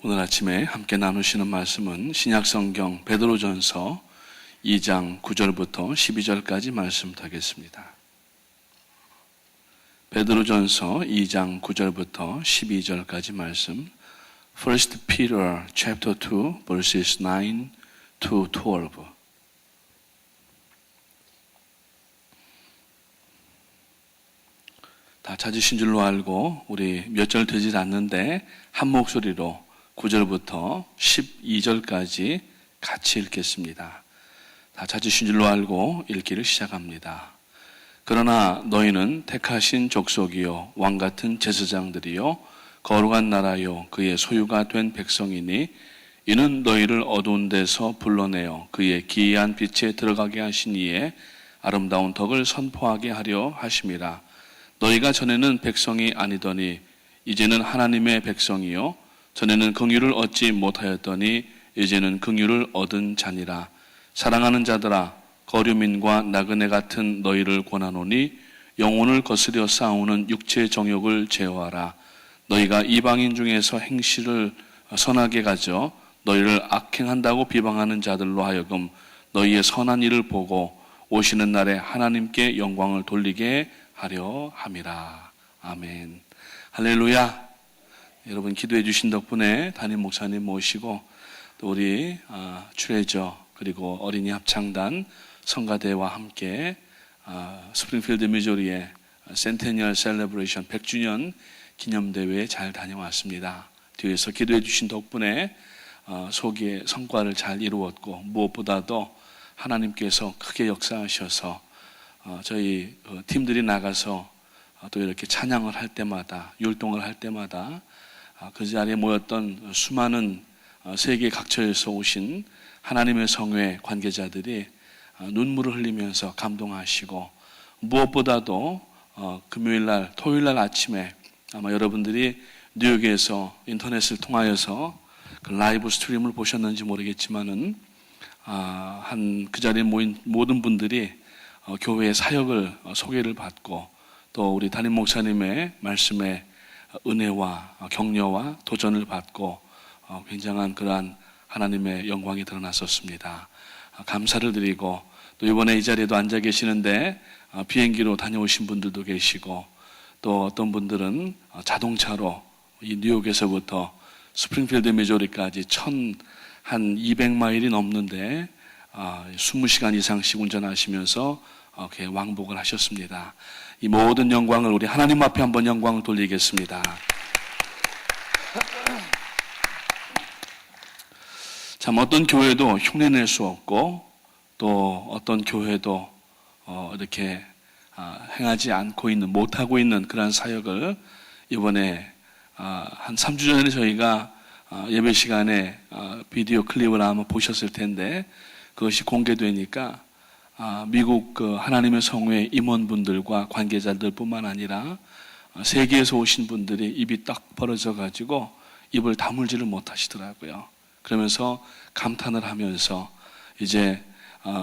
오늘 아침에 함께 나누시는 말씀은 신약성경 베드로전서 2장 9절부터 12절까지 말씀 드리겠습니다. 베드로전서 2장 9절부터 12절까지 말씀, 1 Peter chapter 2 verses 9 to 12. 다 찾으신 줄로 알고 우리 몇 절 되지 않는데 한 목소리로 9절부터 12절까지 같이 읽겠습니다. 다 찾으신 줄로 알고 읽기를 시작합니다. 그러나 너희는 택하신 족속이요 왕같은 제사장들이요 거룩한 나라요 그의 소유가 된 백성이니 이는 너희를 어두운 데서 불러내어 그의 기이한 빛에 들어가게 하신 이의 아름다운 덕을 선포하게 하려 하심이라. 너희가 전에는 백성이 아니더니 이제는 하나님의 백성이요 전에는 긍휼을 얻지 못하였더니 이제는 긍휼을 얻은 자니라. 사랑하는 자들아 거류민과 나그네 같은 너희를 권하노니 영혼을 거스려 싸우는 육체의 정욕을 제어하라. 너희가 이방인 중에서 행실을 선하게 가져 너희를 악행한다고 비방하는 자들로 하여금 너희의 선한 일을 보고 오시는 날에 하나님께 영광을 돌리게 하려 함이라. 아멘. 할렐루야. 여러분 기도해 주신 덕분에 담임 목사님 모시고 또 우리 트레저 그리고 어린이 합창단 성가대와 함께 스프링필드 미조리의 센테니얼 셀레브레이션 100주년 기념대회에 잘 다녀왔습니다. 뒤에서 기도해 주신 덕분에 소기의 성과를 잘 이루었고 무엇보다도 하나님께서 크게 역사하셔서 저희 팀들이 나가서 또 이렇게 찬양을 할 때마다 율동을 할 때마다 그 자리에 모였던 수많은 세계 각처에서 오신 하나님의 성회 관계자들이 눈물을 흘리면서 감동하시고 무엇보다도 금요일날 토요일날 아침에 아마 여러분들이 뉴욕에서 인터넷을 통하여서 그 라이브 스트림을 보셨는지 모르겠지만은 그 자리에 모인 모든 분들이 교회의 사역을 소개를 받고 또 우리 담임 목사님의 말씀에 은혜와 격려와 도전을 받고 굉장한 그러한 하나님의 영광이 드러났었습니다. 감사를 드리고 또 이번에 이 자리에도 앉아 계시는데 비행기로 다녀오신 분들도 계시고 또 어떤 분들은 자동차로 이 뉴욕에서부터 스프링필드 미조리까지 1200마일이 넘는데 20시간 이상씩 운전하시면서 이렇게 왕복을 하셨습니다. 이 모든 영광을 우리 하나님 앞에 한번 영광을 돌리겠습니다. 참 어떤 교회도 흉내낼 수 없고 또 어떤 교회도 이렇게 행하지 않고 있는 못하고 있는 그런 사역을 이번에 한 3주 전에 저희가 예배 시간에 비디오 클립을 아마 보셨을 텐데 그것이 공개되니까 미국 그 하나님의 성회 임원분들과 관계자들뿐만 아니라 세계에서 오신 분들이 입이 딱 벌어져 가지고 입을 다물지를 못하시더라고요. 그러면서 감탄을 하면서 이제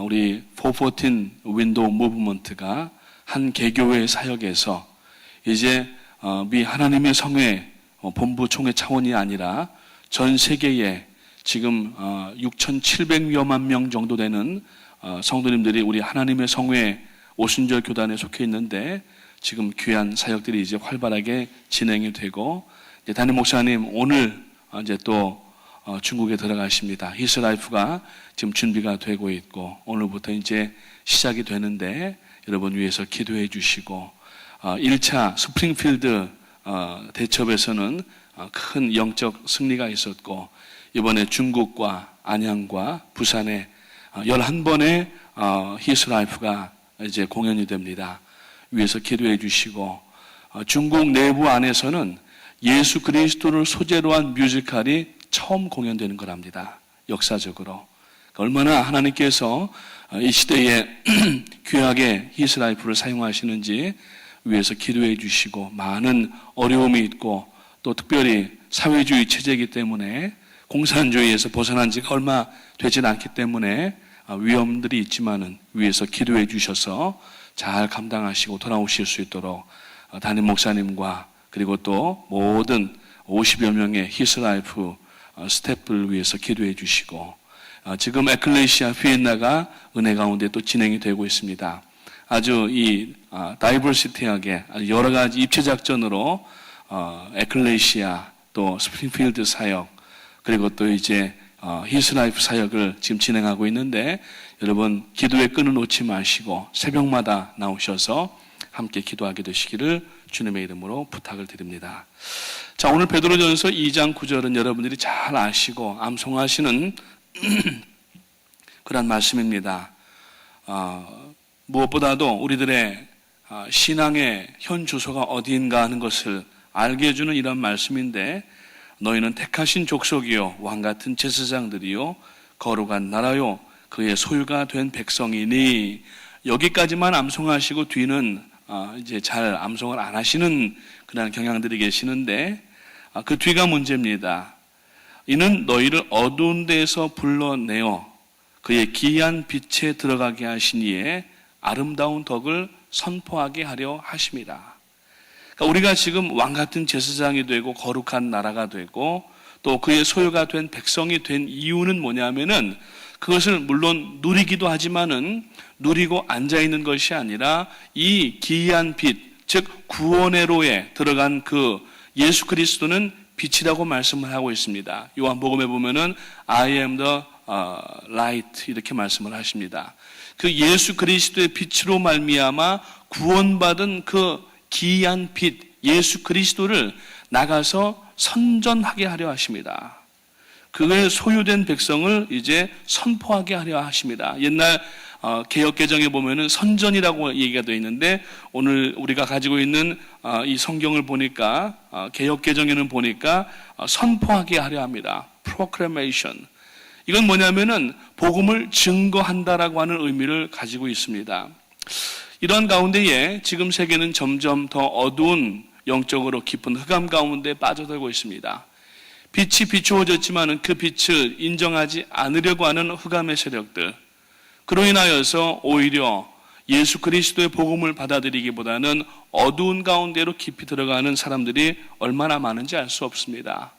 우리 414 윈도우 무브먼트가 한 개교회 사역에서 이제 미 하나님의 성회 본부 총회 차원이 아니라 전 세계에 지금 6,700여만 명 정도 되는 성도님들이 우리 하나님의 성회 오순절 교단에 속해 있는데 지금 귀한 사역들이 이제 활발하게 진행이 되고 담임 목사님 오늘 이제 또 중국에 들어가십니다. 히스라이프가 지금 준비가 되고 있고 오늘부터 이제 시작이 되는데 여러분 위해서 기도해 주시고 1차 스프링필드 대첩에서는 큰 영적 승리가 있었고 이번에 중국과 안양과 부산에 11번의 히스라이프가 이제 공연이 됩니다. 위에서 기도해 주시고 중국 내부 안에서는 예수 그리스도를 소재로 한 뮤지컬이 처음 공연되는 거랍니다. 역사적으로. 얼마나 하나님께서 이 시대에 귀하게 히스라이프를 사용하시는지 위에서 기도해 주시고 많은 어려움이 있고 또 특별히 사회주의 체제이기 때문에 공산주의에서 벗어난 지가 얼마 되진 않기 때문에 위험들이 있지만은 위에서 기도해 주셔서 잘 감당하시고 돌아오실 수 있도록 담임 목사님과 그리고 또 모든 50여 명의 히스라이프 스태프를 위해서 기도해 주시고 지금 에클레시아 비엔나가 은혜 가운데 또 진행이 되고 있습니다. 아주 이 다이버시티하게 아주 여러 가지 입체 작전으로 에클레시아 또 스프링필드 사역 그리고 또 이제 히스라이프 사역을 지금 진행하고 있는데 여러분 기도의 끈을 놓지 마시고 새벽마다 나오셔서 함께 기도하게 되시기를 주님의 이름으로 부탁을 드립니다. 자, 오늘 베드로전서 2장 9절은 여러분들이 잘 아시고 암송하시는 그런 말씀입니다. 무엇보다도 우리들의 신앙의 현 주소가 어디인가 하는 것을 알게 해주는 이런 말씀인데 너희는 택하신 족속이요 왕같은 제사장들이요 거룩한 나라요 그의 소유가 된 백성이니 여기까지만 암송하시고 뒤는 이제 잘 암송을 안 하시는 그런 경향들이 계시는데 그 뒤가 문제입니다. 이는 너희를 어두운 데에서 불러내어 그의 기이한 빛에 들어가게 하신 이에 아름다운 덕을 선포하게 하려 하심이라. 그러니까 우리가 지금 왕같은 제사장이 되고 거룩한 나라가 되고 또 그의 소유가 된 백성이 된 이유는 뭐냐면은 그것을 물론 누리기도 하지만은 누리고 앉아있는 것이 아니라 이 기이한 빛, 즉 구원의 로에 들어간 그 예수 그리스도는 빛이라고 말씀을 하고 있습니다. 요한복음에 보면은 I am the light 이렇게 말씀을 하십니다. 그 예수 그리스도의 빛으로 말미암아 구원받은 그 기이한 빛 예수 그리스도를 나가서 선전하게 하려 하십니다. 그의 소유된 백성을 이제 선포하게 하려 하십니다. 옛날 개역개정에 보면은 선전이라고 얘기가 되어 있는데 오늘 우리가 가지고 있는 이 성경을 보니까 개역개정에는 보니까 선포하게 하려 합니다. proclamation. 이건 뭐냐면은 복음을 증거한다라고 하는 의미를 가지고 있습니다. 이런 가운데에 지금 세계는 점점 더 어두운 영적으로 깊은 흑암 가운데 빠져들고 있습니다. 빛이 비추어졌지만 그 빛을 인정하지 않으려고 하는 흑암의 세력들, 그로 인하여서 오히려 예수 그리스도의 복음을 받아들이기보다는 어두운 가운데로 깊이 들어가는 사람들이 얼마나 많은지 알 수 없습니다.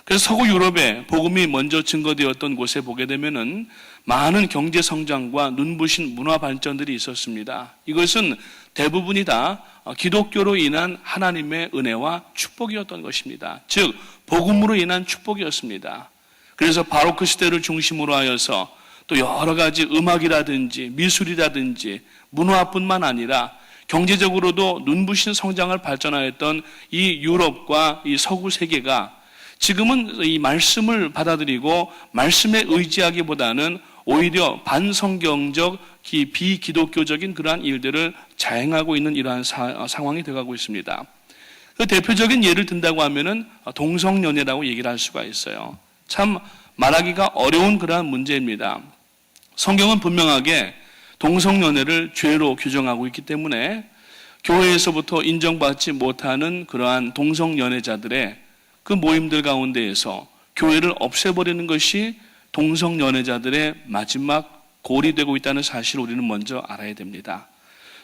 그래서 서구 유럽에 복음이 먼저 증거되었던 곳에 보게 되면은 많은 경제 성장과 눈부신 문화 발전들이 있었습니다. 이것은 대부분이 다 기독교로 인한 하나님의 은혜와 축복이었던 것입니다. 즉 복음으로 인한 축복이었습니다. 그래서 바로크 시대를 중심으로 하여서 또 여러 가지 음악이라든지 미술이라든지 문화뿐만 아니라 경제적으로도 눈부신 성장을 발전하였던 이 유럽과 이 서구 세계가 지금은 이 말씀을 받아들이고 말씀에 의지하기보다는 오히려 반성경적 비기독교적인 그러한 일들을 자행하고 있는 이러한 상황이 되어가고 있습니다. 그 대표적인 예를 든다고 하면은 동성연애라고 얘기를 할 수가 있어요. 참 말하기가 어려운 그러한 문제입니다. 성경은 분명하게 동성연애를 죄로 규정하고 있기 때문에 교회에서부터 인정받지 못하는 그러한 동성연애자들의 그 모임들 가운데에서 교회를 없애버리는 것이 동성연애자들의 마지막 골이 되고 있다는 사실을 우리는 먼저 알아야 됩니다.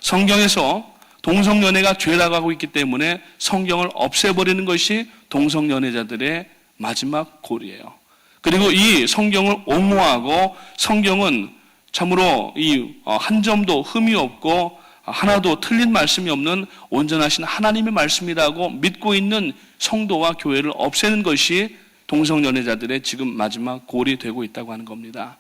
성경에서 동성연애가 죄라고 하고 있기 때문에 성경을 없애버리는 것이 동성연애자들의 마지막 골이에요. 그리고 이 성경을 옹호하고 성경은 참으로 이 한 점도 흠이 없고 하나도 틀린 말씀이 없는 온전하신 하나님의 말씀이라고 믿고 있는 성도와 교회를 없애는 것이 동성연애자들의 지금 마지막 골이 되고 있다고 하는 겁니다.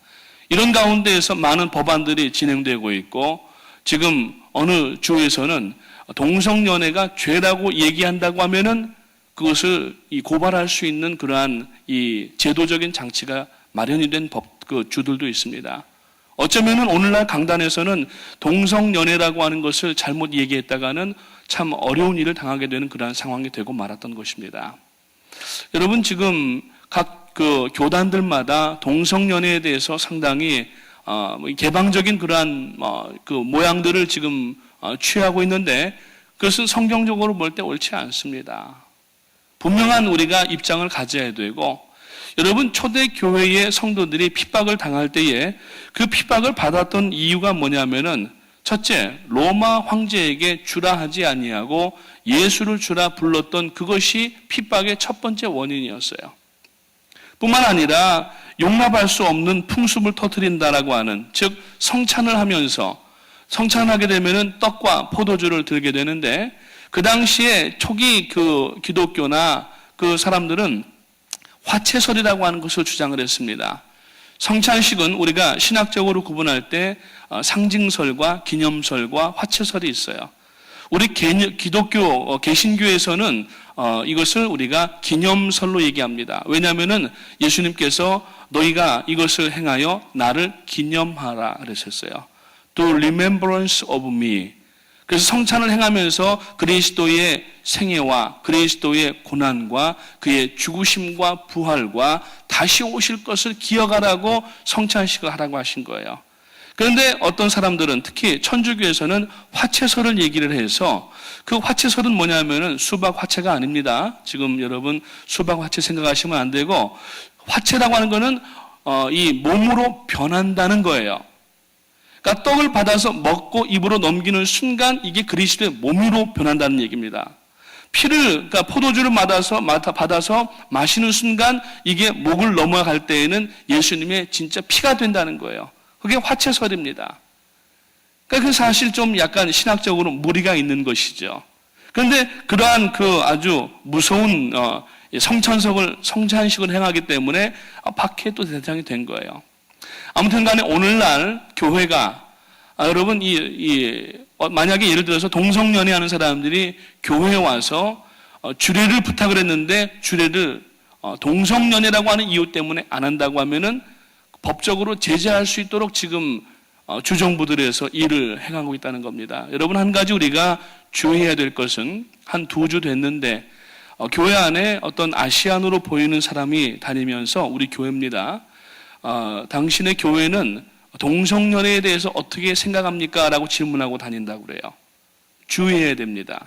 이런 가운데에서 많은 법안들이 진행되고 있고 지금 어느 주에서는 동성연애가 죄라고 얘기한다고 하면은 그것을 고발할 수 있는 그러한 이 제도적인 장치가 마련이 된 그 주들도 있습니다. 어쩌면은 오늘날 강단에서는 동성연애라고 하는 것을 잘못 얘기했다가는 참 어려운 일을 당하게 되는 그러한 상황이 되고 말았던 것입니다. 여러분 지금 각 그 교단들마다 동성연애에 대해서 상당히 개방적인 그러한 그 모양들을 지금 취하고 있는데 그것은 성경적으로 볼 때 옳지 않습니다. 분명한 우리가 입장을 가져야 되고 여러분 초대 교회의 성도들이 핍박을 당할 때에 그 핍박을 받았던 이유가 뭐냐면은 첫째 로마 황제에게 주라 하지 아니하고 예수를 주라 불렀던 그것이 핍박의 첫 번째 원인이었어요. 뿐만 아니라 용납할 수 없는 풍습을 터뜨린다라고 하는, 즉 성찬을 하면서 성찬을 하게 되면은 떡과 포도주를 들게 되는데, 그 당시에 초기 그 기독교나 그 사람들은 화채설이라고 하는 것을 주장을 했습니다. 성찬식은 우리가 신학적으로 구분할 때 상징설과 기념설과 화채설이 있어요. 우리 기독교 개신교에서는 이것을 우리가 기념설로 얘기합니다. 왜냐하면은 예수님께서 너희가 이것을 행하여 나를 기념하라 그러셨어요. To remembrance of me. 그래서 성찬을 행하면서 그리스도의 생애와 그리스도의 고난과 그의 죽으심과 부활과 다시 오실 것을 기억하라고 성찬식을 하라고 하신 거예요. 그런데 어떤 사람들은, 특히 천주교에서는 화채설을 얘기를 해서, 그 화채설은 뭐냐면은 수박 화채가 아닙니다. 지금 여러분 수박 화채 생각하시면 안 되고, 화채라고 하는 거는 이 몸으로 변한다는 거예요. 그러니까 떡을 받아서 먹고 입으로 넘기는 순간 이게 그리스도의 몸으로 변한다는 얘기입니다. 그러니까 포도주를 받아서 마시는 순간 이게 목을 넘어갈 때에는 예수님의 진짜 피가 된다는 거예요. 그게 화채설입니다. 그러니까 그 사실 좀 약간 신학적으로 무리가 있는 것이죠. 그런데 그러한 그 아주 무서운 성찬식을 행하기 때문에 박해 또 대상이 된 거예요. 아무튼 간에 오늘날 교회가, 여러분, 만약에 예를 들어서 동성연애 하는 사람들이 교회에 와서 주례를 부탁을 했는데 주례를 동성연애라고 하는 이유 때문에 안 한다고 하면은 법적으로 제재할 수 있도록 지금 주정부들에서 일을 행하고 있다는 겁니다. 여러분, 한 가지 우리가 주의해야 될 것은, 한 2주 됐는데 교회 안에 어떤 아시안으로 보이는 사람이 다니면서, 우리 교회입니다. 당신의 교회는 동성연애에 대해서 어떻게 생각합니까? 라고 질문하고 다닌다고 그래요. 주의해야 됩니다.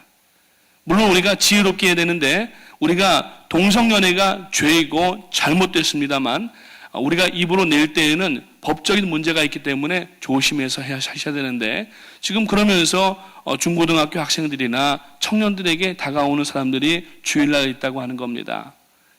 물론 우리가 지혜롭게 해야 되는데, 우리가 동성연애가 죄이고 잘못됐습니다만 우리가 입으로 낼 때에는 법적인 문제가 있기 때문에 조심해서 하셔야 되는데, 지금 그러면서 중고등학교 학생들이나 청년들에게 다가오는 사람들이 주일날 있다고 하는 겁니다.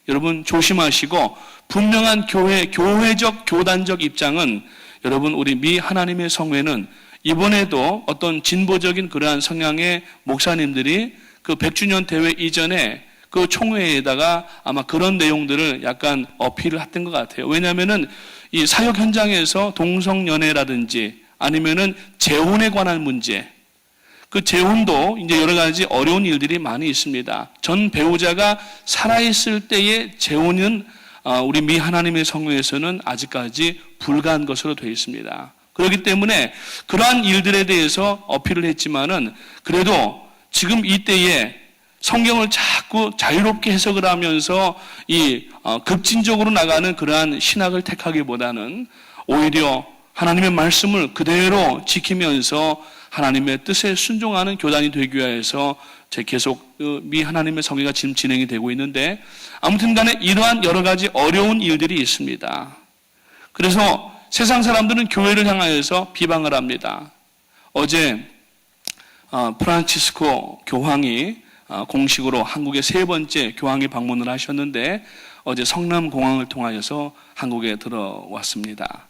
여러분 조심하시고, 분명한 교회적 교단적 입장은, 여러분 우리 미 하나님의 성회는 이번에도 어떤 진보적인 그러한 성향의 목사님들이 그 100주년 대회 이전에 그 총회에다가 아마 그런 내용들을 약간 어필을 했던 것 같아요. 왜냐하면은 이 사역 현장에서 동성연애라든지 아니면은 재혼에 관한 문제, 그 재혼도 이제 여러 가지 어려운 일들이 많이 있습니다. 전 배우자가 살아있을 때의 재혼은 우리 미 하나님의 성회에서는 아직까지 불가한 것으로 되어 있습니다. 그렇기 때문에 그러한 일들에 대해서 어필을 했지만은, 그래도 지금 이때에 성경을 자꾸 자유롭게 해석을 하면서 급진적으로 나가는 그러한 신학을 택하기보다는 오히려 하나님의 말씀을 그대로 지키면서 하나님의 뜻에 순종하는 교단이 되기 위해서 계속 미 하나님의 성회가 지금 진행이 되고 있는데, 아무튼 간에 이러한 여러 가지 어려운 일들이 있습니다. 그래서 세상 사람들은 교회를 향하여서 비방을 합니다. 어제 프란치스코 교황이 공식으로 한국의 3번째 교황이 방문을 하셨는데, 어제 성남공항을 통하여서 한국에 들어왔습니다.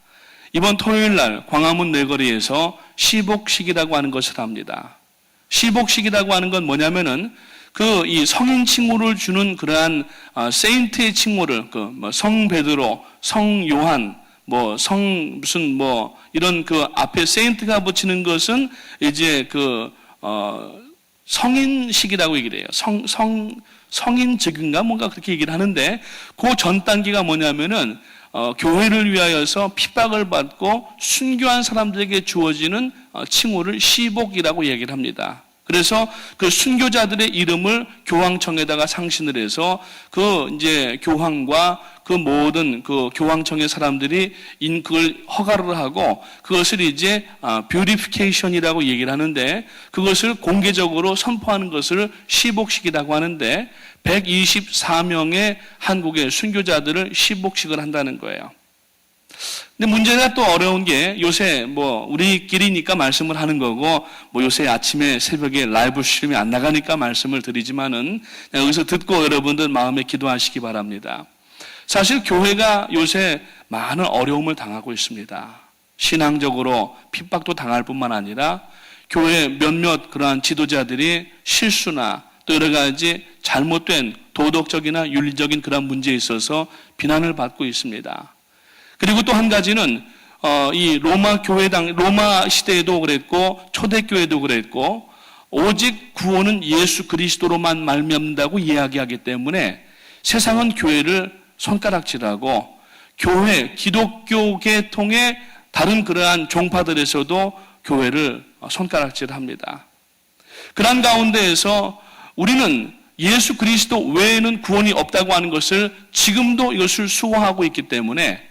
이번 토요일 날 광화문 내거리에서 시복식이라고 하는 것을 합니다. 시복식이라고 하는 건 뭐냐면은 이 성인 칭호를 주는 그러한 세인트의 칭호를, 성 베드로, 성 요한, 이런 그 앞에 세인트가 붙이는 것은 이제 성인식이라고 얘기를 해요. 성인직인가 뭔가 그렇게 얘기를 하는데, 그 전 단계가 뭐냐면은 교회를 위하여서 핍박을 받고 순교한 사람들에게 주어지는 칭호를 시복이라고 얘기를 합니다. 그래서 그 순교자들의 이름을 교황청에다가 상신을 해서 이제 교황과 그 모든 교황청의 사람들이 그걸 허가를 하고, 그것을 이제 뷰리피케이션이라고 얘기를 하는데, 그것을 공개적으로 선포하는 것을 시복식이라고 하는데, 124명의 한국의 순교자들을 시복식을 한다는 거예요. 근데 문제가 또 어려운 게, 요새 우리끼리니까 말씀을 하는 거고, 요새 아침에 새벽에 라이브 스트림이 안 나가니까 말씀을 드리지만은 여기서 듣고 여러분들 마음에 기도하시기 바랍니다. 사실 교회가 요새 많은 어려움을 당하고 있습니다. 신앙적으로 핍박도 당할 뿐만 아니라 교회 몇몇 그러한 지도자들이 실수나 또 여러 가지 잘못된 도덕적이나 윤리적인 그런 문제에 있어서 비난을 받고 있습니다. 그리고 또 한 가지는 이 로마 시대에도 그랬고 초대교회도 그랬고 오직 구원은 예수 그리스도로만 말미암는다고 이야기하기 때문에 세상은 교회를 손가락질하고 교회, 기독교 계통의 다른 그러한 종파들에서도 교회를 손가락질합니다. 그런 가운데에서 우리는 예수 그리스도 외에는 구원이 없다고 하는 것을 지금도 이것을 수호하고 있기 때문에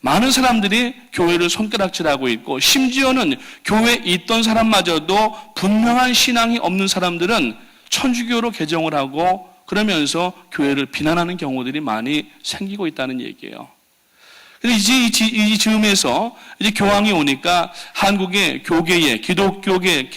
많은 사람들이 교회를 손가락질하고 있고 심지어는 교회에 있던 사람마저도 분명한 신앙이 없는 사람들은 천주교로 개종을 하고 그러면서 교회를 비난하는 경우들이 많이 생기고 있다는 얘기예요. 이 즈음에서 이제 교황이 오니까 한국의 교계에 기독교계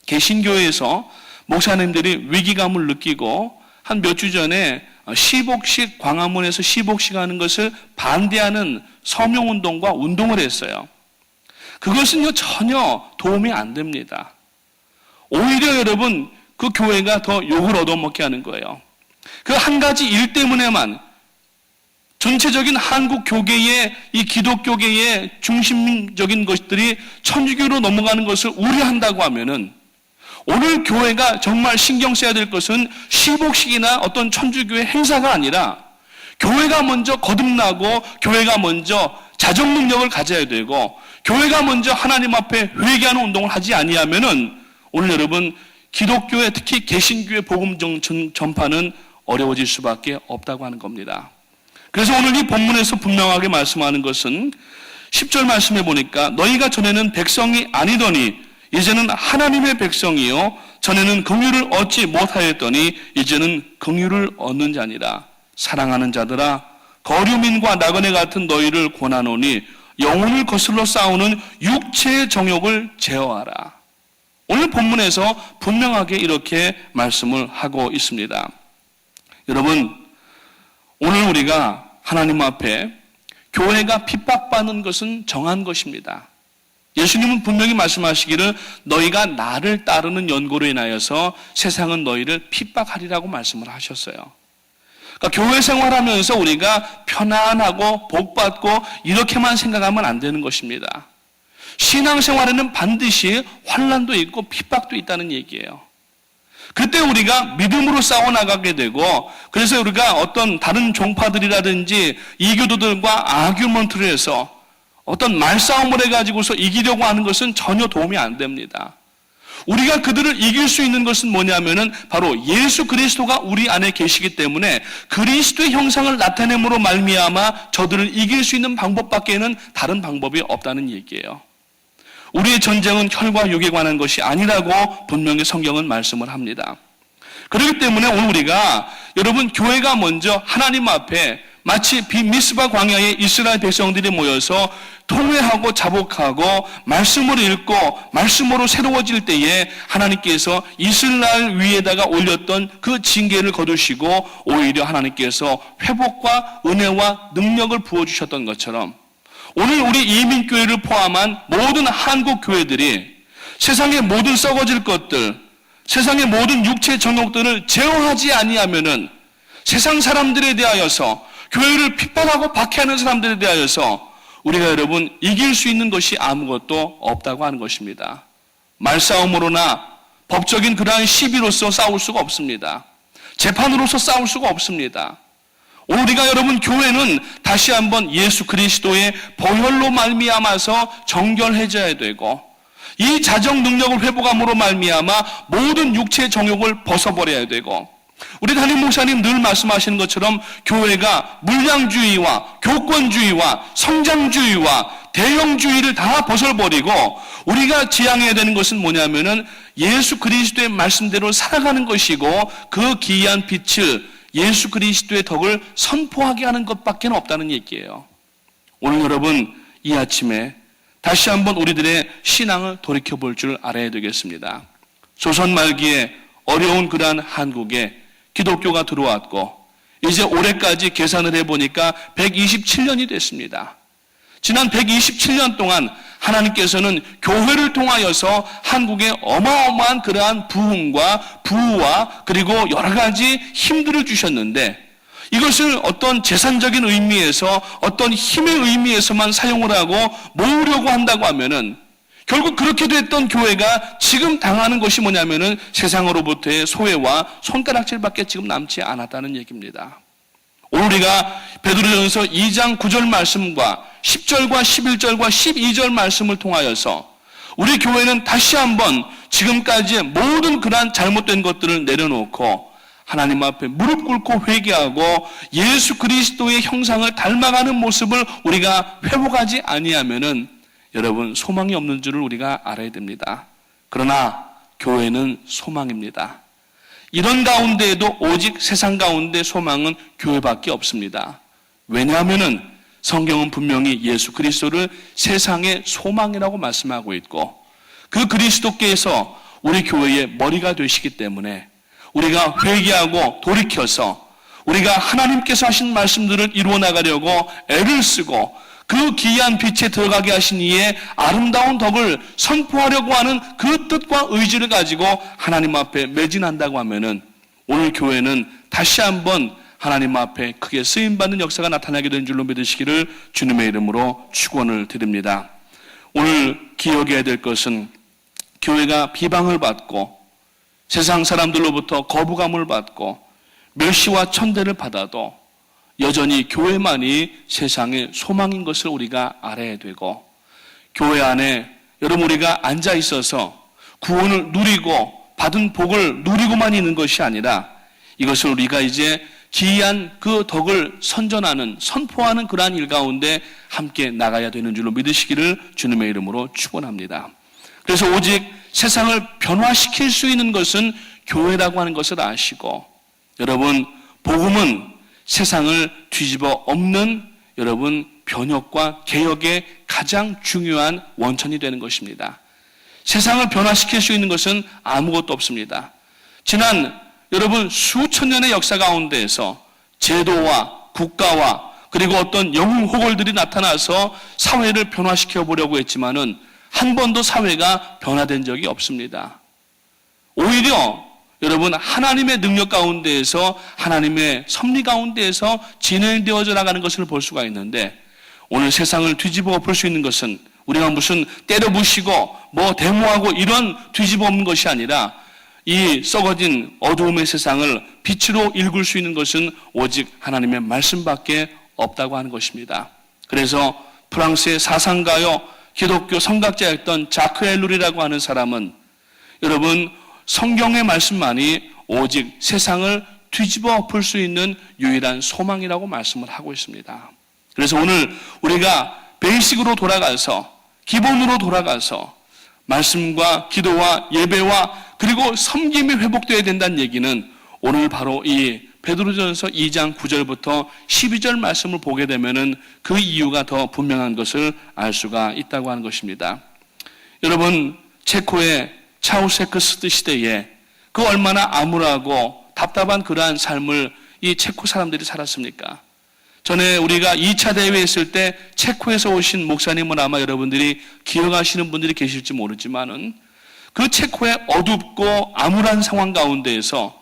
개신교에서 목사님들이 위기감을 느끼고 한 몇 주 전에 시복식 광화문에서 시복식 하는 것을 반대하는 서명운동과 운동을 했어요. 그것은요 전혀 도움이 안 됩니다. 오히려 여러분 그 교회가 더 욕을 얻어먹게 하는 거예요. 그 한 가지 일 때문에만 전체적인 한국 교계의 이 기독교계의 중심적인 것들이 천주교로 넘어가는 것을 우려한다고 하면은 오늘 교회가 정말 신경 써야 될 것은 시복식이나 어떤 천주교의 행사가 아니라 교회가 먼저 거듭나고 교회가 먼저 자정 능력을 가져야 되고 교회가 먼저 하나님 앞에 회개하는 운동을 하지 아니하면은 오늘 여러분 기독교의 특히 개신교의 복음 전파는 어려워질 수밖에 없다고 하는 겁니다. 그래서 오늘 이 본문에서 분명하게 말씀하는 것은 10절 말씀해 보니까 너희가 전에는 백성이 아니더니 이제는 하나님의 백성이요 전에는 긍휼을 얻지 못하였더니 이제는 긍휼을 얻는 자니라. 사랑하는 자들아 거류민과 나그네 같은 너희를 권하노니 영혼을 거슬러 싸우는 육체의 정욕을 제어하라. 오늘 본문에서 분명하게 이렇게 말씀을 하고 있습니다. 여러분 오늘 우리가 하나님 앞에 교회가 핍박받는 것은 정한 것입니다. 예수님은 분명히 말씀하시기를 너희가 나를 따르는 연고로 인하여서 세상은 너희를 핍박하리라고 말씀을 하셨어요. 그러니까 교회 생활하면서 우리가 편안하고 복받고 이렇게만 생각하면 안 되는 것입니다. 신앙생활에는 반드시 환난도 있고 핍박도 있다는 얘기예요. 그때 우리가 믿음으로 싸워나가게 되고 그래서 우리가 어떤 다른 종파들이라든지 이교도들과 아규먼트를 해서 어떤 말싸움을 해가지고서 이기려고 하는 것은 전혀 도움이 안 됩니다. 우리가 그들을 이길 수 있는 것은 뭐냐면은 바로 예수 그리스도가 우리 안에 계시기 때문에 그리스도의 형상을 나타냄으로 말미암아 저들을 이길 수 있는 방법밖에는 다른 방법이 없다는 얘기예요. 우리의 전쟁은 혈과 육에 관한 것이 아니라고 분명히 성경은 말씀을 합니다. 그렇기 때문에 오늘 우리가 여러분 교회가 먼저 하나님 앞에 마치 미스바 광야에 이스라엘 백성들이 모여서 통회하고 자복하고 말씀을 읽고 말씀으로 새로워질 때에 하나님께서 이스라엘 위에다가 올렸던 그 징계를 거두시고 오히려 하나님께서 회복과 은혜와 능력을 부어주셨던 것처럼 오늘 우리 이민교회를 포함한 모든 한국 교회들이 세상의 모든 썩어질 것들, 세상의 모든 육체 정욕들을 제어하지 아니하면은 세상 사람들에 대하여서 교회를 핍박하고 박해하는 사람들에 대하여서 우리가 여러분 이길 수 있는 것이 아무것도 없다고 하는 것입니다. 말싸움으로나 법적인 그러한 시비로서 싸울 수가 없습니다. 재판으로서 싸울 수가 없습니다. 오늘 우리가 여러분 교회는 다시 한번 예수 그리스도의 보혈로 말미암아서 정결해져야 되고 이 자정 능력을 회복함으로 말미암아 모든 육체의 정욕을 벗어버려야 되고 우리 담임 목사님 늘 말씀하시는 것처럼 교회가 물량주의와 교권주의와 성장주의와 대형주의를 다 벗어버리고 우리가 지향해야 되는 것은 뭐냐면은 예수 그리스도의 말씀대로 살아가는 것이고 그 기이한 빛을 예수 그리스도의 덕을 선포하게 하는 것밖에 없다는 얘기예요. 오늘 여러분 이 아침에 다시 한번 우리들의 신앙을 돌이켜볼 줄 알아야 되겠습니다. 조선 말기에 어려운 그러한 한국에 기독교가 들어왔고 이제 올해까지 계산을 해보니까 127년이 됐습니다. 지난 127년 동안 하나님께서는 교회를 통하여서 한국에 어마어마한 그러한 부흥과 부와 그리고 여러 가지 힘들을 주셨는데, 이것을 어떤 재산적인 의미에서 어떤 힘의 의미에서만 사용을 하고 모으려고 한다고 하면은 결국 그렇게 됐던 교회가 지금 당하는 것이 뭐냐면은 세상으로부터의 소외와 손가락질밖에 지금 남지 않았다는 얘기입니다. 오늘 우리가 베드로전서 2장 9절 말씀과 10절과 11절과 12절 말씀을 통하여서 우리 교회는 다시 한번 지금까지의 모든 그러한 잘못된 것들을 내려놓고 하나님 앞에 무릎 꿇고 회개하고 예수 그리스도의 형상을 닮아가는 모습을 우리가 회복하지 아니하면은 여러분 소망이 없는 줄을 우리가 알아야 됩니다. 그러나 교회는 소망입니다. 이런 가운데에도 오직 세상 가운데 소망은 교회밖에 없습니다. 왜냐하면은 성경은 분명히 예수 그리스도를 세상의 소망이라고 말씀하고 있고 그 그리스도께서 우리 교회의 머리가 되시기 때문에 우리가 회개하고 돌이켜서 우리가 하나님께서 하신 말씀들을 이루어 나가려고 애를 쓰고 그 기이한 빛에 들어가게 하신 이의 아름다운 덕을 선포하려고 하는 그 뜻과 의지를 가지고 하나님 앞에 매진한다고 하면은 오늘 교회는 다시 한번 하나님 앞에 크게 쓰임받는 역사가 나타나게 된 줄로 믿으시기를 주님의 이름으로 축원을 드립니다. 오늘 기억해야 될 것은 교회가 비방을 받고 세상 사람들로부터 거부감을 받고 멸시와 천대를 받아도 여전히 교회만이 세상의 소망인 것을 우리가 알아야 되고, 교회 안에 여러분 우리가 앉아 있어서 구원을 누리고 받은 복을 누리고만 있는 것이 아니라 이것을 우리가 이제 기이한 그 덕을 선포하는 그러한 일 가운데 함께 나가야 되는 줄로 믿으시기를 주님의 이름으로 축원합니다. 그래서 오직 세상을 변화시킬 수 있는 것은 교회라고 하는 것을 아시고, 여러분 복음은 세상을 뒤집어 엎는 여러분 변혁과 개혁의 가장 중요한 원천이 되는 것입니다. 세상을 변화시킬 수 있는 것은 아무것도 없습니다. 지난 여러분 수천 년의 역사 가운데에서 제도와 국가와 그리고 어떤 영웅 호걸들이 나타나서 사회를 변화시켜 보려고 했지만은 한 번도 사회가 변화된 적이 없습니다. 오히려 여러분 하나님의 능력 가운데에서 하나님의 섭리 가운데에서 진행되어져 나가는 것을 볼 수가 있는데, 오늘 세상을 뒤집어 볼 수 있는 것은 우리가 무슨 때려 부시고 데모하고 이런 뒤집어 엎는 것이 아니라 이 썩어진 어두움의 세상을 빛으로 일굴 수 있는 것은 오직 하나님의 말씀밖에 없다고 하는 것입니다. 그래서 프랑스의 사상가요 기독교 성각자였던 자크 엘룰이라고 하는 사람은 여러분 성경의 말씀만이 오직 세상을 뒤집어 엎을 수 있는 유일한 소망이라고 말씀을 하고 있습니다. 그래서 오늘 우리가 베이식으로 돌아가서 기본으로 돌아가서 말씀과 기도와 예배와 그리고 섬김이 회복되어야 된다는 얘기는 오늘 바로 이 베드로전서 2장 9절부터 12절 말씀을 보게 되면은 그 이유가 더 분명한 것을 알 수가 있다고 하는 것입니다. 여러분 체코의 차우세스크 시대에 그 얼마나 암울하고 답답한 그러한 삶을 이 체코 사람들이 살았습니까? 전에 우리가 2차 대회에 있을 때 체코에서 오신 목사님은 아마 여러분들이 기억하시는 분들이 계실지 모르지만은 그 체코의 어둡고 암울한 상황 가운데에서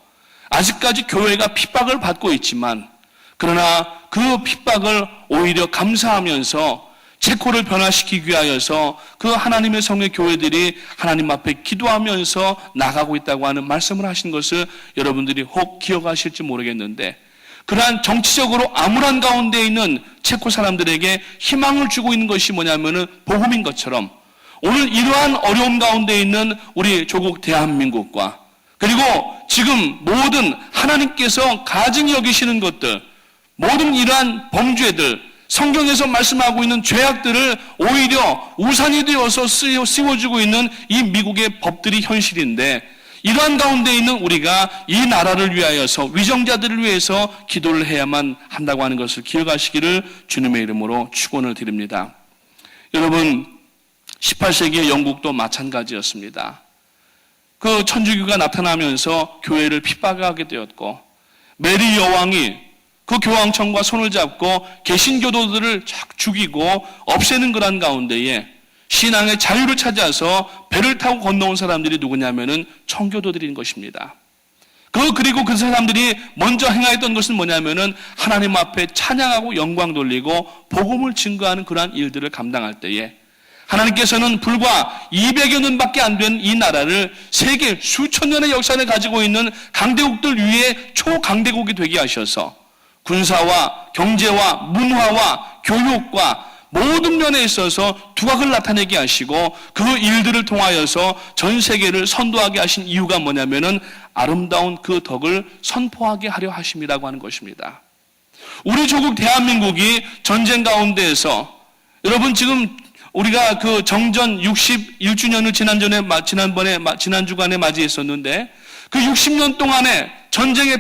아직까지 교회가 핍박을 받고 있지만, 그러나 그 핍박을 오히려 감사하면서 체코를 변화시키기 위하여서 그 하나님의 성의 교회들이 하나님 앞에 기도하면서 나가고 있다고 하는 말씀을 하신 것을 여러분들이 혹 기억하실지 모르겠는데, 그러한 정치적으로 암울한 가운데 있는 체코 사람들에게 희망을 주고 있는 것이 뭐냐면은 복음인 것처럼 오늘 이러한 어려움 가운데 있는 우리 조국 대한민국과 그리고 지금 모든 하나님께서 가증히 여기시는 것들, 모든 이러한 범죄들, 성경에서 말씀하고 있는 죄악들을 오히려 우산이 되어서 씌워주고 있는 이 미국의 법들이 현실인데, 이러한 가운데 있는 우리가 이 나라를 위하여서 위정자들을 위해서 기도를 해야만 한다고 하는 것을 기억하시기를 주님의 이름으로 축원을 드립니다. 여러분 18세기의 영국도 마찬가지였습니다. 그 천주교가 나타나면서 교회를 핍박하게 되었고, 메리 여왕이 그 교황청과 손을 잡고 개신교도들을 죽이고 없애는 그런 가운데에 신앙의 자유를 찾아서 배를 타고 건너온 사람들이 누구냐면은 청교도들인 것입니다. 그리고 그 사람들이 먼저 행하였던 것은 뭐냐면은 하나님 앞에 찬양하고 영광 돌리고 복음을 증거하는 그러한 일들을 감당할 때에 하나님께서는 불과 200여 년밖에 안 된 이 나라를 세계 수천 년의 역사를 가지고 있는 강대국들 위에 초강대국이 되게 하셔서 군사와 경제와 문화와 교육과 모든 면에 있어서 두각을 나타내게 하시고 그 일들을 통하여서 전 세계를 선도하게 하신 이유가 뭐냐면은 아름다운 그 덕을 선포하게 하려 하심이라고 하는 것입니다. 우리 조국 대한민국이 전쟁 가운데에서 여러분 지금 우리가 그 정전 61주년을 지난 주간에 맞이했었는데 그 60년 동안의 전쟁의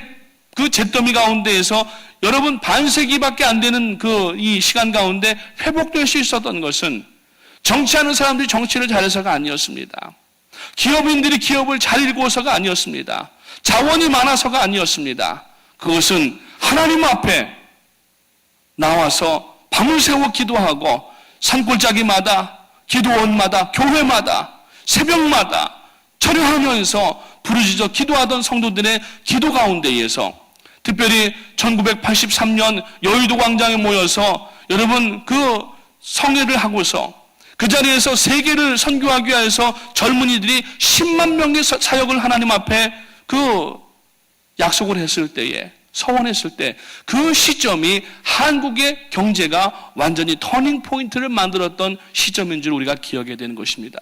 그 잿더미 가운데에서 여러분 반세기밖에 안 되는 그 이 시간 가운데 회복될 수 있었던 것은 정치하는 사람들이 정치를 잘해서가 아니었습니다. 기업인들이 기업을 잘 일구어서가 아니었습니다. 자원이 많아서가 아니었습니다. 그것은 하나님 앞에 나와서 밤을 새워 기도하고 산골짜기마다 기도원마다 교회마다 새벽마다 철회하면서 부르짖어 기도하던 성도들의 기도 가운데에서 특별히 1983년 여의도 광장에 모여서 여러분 그 성회를 하고서 그 자리에서 세계를 선교하기 위해서 젊은이들이 10만 명의 사역을 하나님 앞에 그 약속을 했을 때에 서원했을 때 그 시점이 한국의 경제가 완전히 터닝 포인트를 만들었던 시점인 줄 우리가 기억해야 되는 것입니다.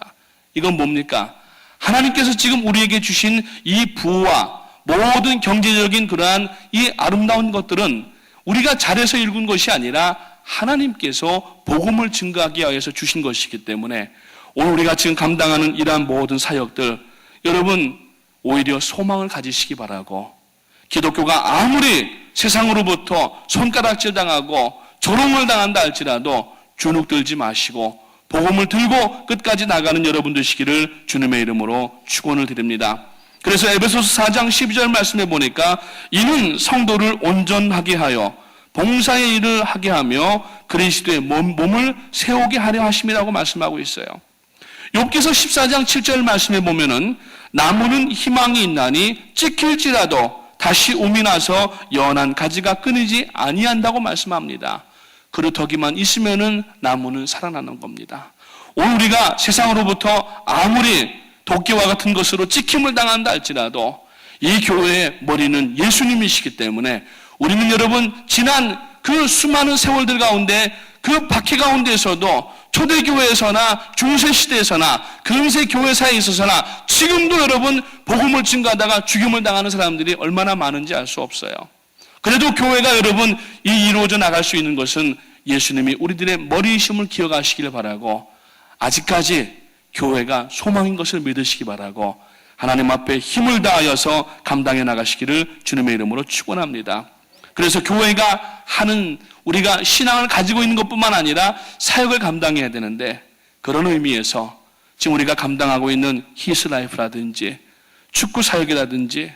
이건 뭡니까? 하나님께서 지금 우리에게 주신 이 부와 모든 경제적인 그러한 이 아름다운 것들은 우리가 잘해서 일군 것이 아니라 하나님께서 복음을 증거하기 위해서 주신 것이기 때문에 오늘 우리가 지금 감당하는 이러한 모든 사역들 여러분 오히려 소망을 가지시기 바라고 기독교가 아무리 세상으로부터 손가락질 당하고 조롱을 당한다 할지라도 주눅들지 마시고 복음을 들고 끝까지 나가는 여러분 되시기를 주님의 이름으로 축원을 드립니다. 그래서 에베소서 4장 12절 말씀에 보니까 이는 성도를 온전하게 하여 봉사의 일을 하게 하며 그리스도의 몸을 세우게 하려 하심이라고 말씀하고 있어요. 욥기서 14장 7절 말씀에 보면은 나무는 희망이 있나니 찍힐지라도 다시 옴이 나서 연한 가지가 끊이지 아니한다고 말씀합니다. 그루터기만 있으면은 나무는 살아나는 겁니다. 오늘 우리가 세상으로부터 아무리 도끼와 같은 것으로 찍힘을 당한다 할지라도 이 교회의 머리는 예수님이시기 때문에 우리는 여러분 지난 그 수많은 세월들 가운데 그 박해 가운데에서도 초대교회에서나 중세시대에서나 근세교회사에 있어서나 지금도 여러분 복음을 증거하다가 죽임을 당하는 사람들이 얼마나 많은지 알 수 없어요. 그래도 교회가 여러분 이루어져 나갈 수 있는 것은 예수님이 우리들의 머리이심을 기억하시기를 바라고 아직까지 교회가 소망인 것을 믿으시기 바라고 하나님 앞에 힘을 다하여서 감당해 나가시기를 주님의 이름으로 축원합니다. 그래서 교회가 하는 우리가 신앙을 가지고 있는 것뿐만 아니라 사역을 감당해야 되는데 그런 의미에서 지금 우리가 감당하고 있는 히스라이프라든지 축구 사역이라든지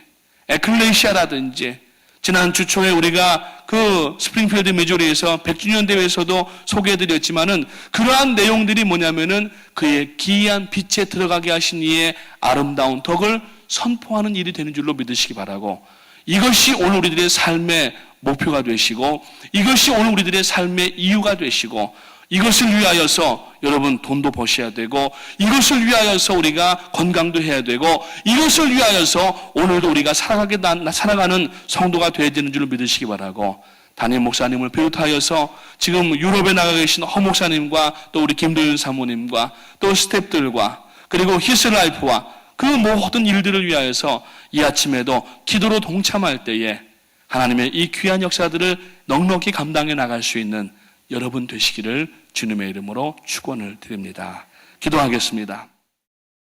에클레시아라든지 지난 주 초에 우리가 그 스프링필드 미주리에서 100주년 대회에서도 소개해드렸지만은 그러한 내용들이 뭐냐면은 그의 기이한 빛에 들어가게 하신 이의 아름다운 덕을 선포하는 일이 되는 줄로 믿으시기 바라고 이것이 오늘 우리들의 삶의 목표가 되시고 이것이 오늘 우리들의 삶의 이유가 되시고 이것을 위하여서 여러분 돈도 버셔야 되고 이것을 위하여서 우리가 건강도 해야 되고 이것을 위하여서 오늘도 우리가 살아가는 성도가 되어야 되는 줄 믿으시기 바라고 담임 목사님을 비롯하여서 지금 유럽에 나가 계신 허 목사님과 또 우리 김도윤 사모님과 또 스태프들과 그리고 히스라이프와 그 모든 일들을 위하여서 이 아침에도 기도로 동참할 때에 하나님의 이 귀한 역사들을 넉넉히 감당해 나갈 수 있는 여러분 되시기를 주님의 이름으로 축원을 드립니다. 기도하겠습니다.